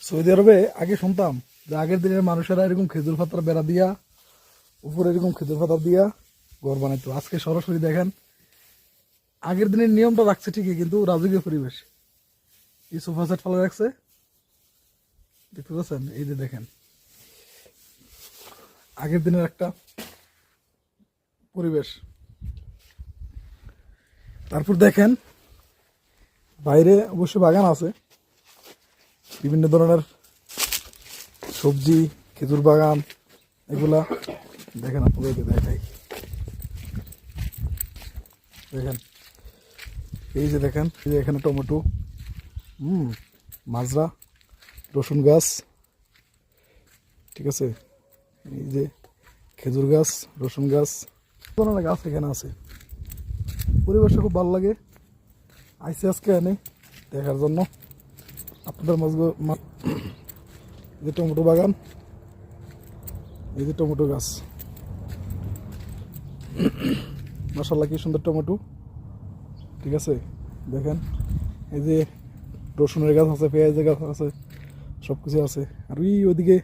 Saudi আরবে আগে শুনতাম যে আগের দিনের মানুষেরা এরকম খেজুর পাতার বেড়া দিয়া উপরে এরকম খেজুর পাতা দিয়া ঘর বানাইতো। আজকে সরাসরি দেখেন আগের দিনের নিয়মটা রাখছে ঠিকই, কিন্তু রাজকীয় পরিবেশ। এই সোফা সেট ফেলে রাখছে, দেখতে পাচ্ছেন? এই যে দেখেন আগের দিনের একটা পরিবেশ। তারপর দেখেন বাইরে অবশ্য বাগান আছে, বিভিন্ন ধরনের সবজি, খেজুর বাগান, এগুলা দেখেন। আপনাদেরকে দেখাই, দেখেন এই যে দেখেন, এই যে এখানে টমেটো, মাজরা, রসুন গাছ, ঠিক আছে, এই যে খেজুর গাছ, রসুন গাছ, ধরনের গাছ এখানে আছে। পরিবেশটা খুব ভালো লাগে। আইসি আজকে এনে দেখার জন্য আপনাদের যে টমেটো বাগান, এই যে টমেটো গাছ, মাশাআল্লাহ কি সুন্দর টমেটো, ঠিক আছে। দেখেন এই যে রসুনের গাছ আছে, পেঁয়াজের গাছ আছে, সব কিছু আছে। আর ওইদিকে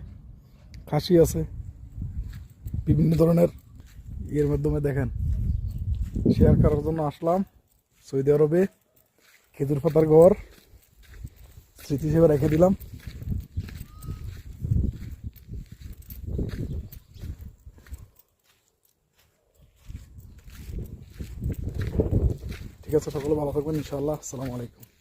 খাসি আছে, বিভিন্ন ধরনের ইয়ের মাধ্যমে দেখেন শেয়ার করার জন্য আসলাম সৌদি আরবে। খেজুর পাতার ঘর স্মৃতি হিসেবে রেখে দিলাম। ঠিক আছে, সকলে ভালো থাকবেন ইনশাআল্লাহ। আসসালামু আলাইকুম।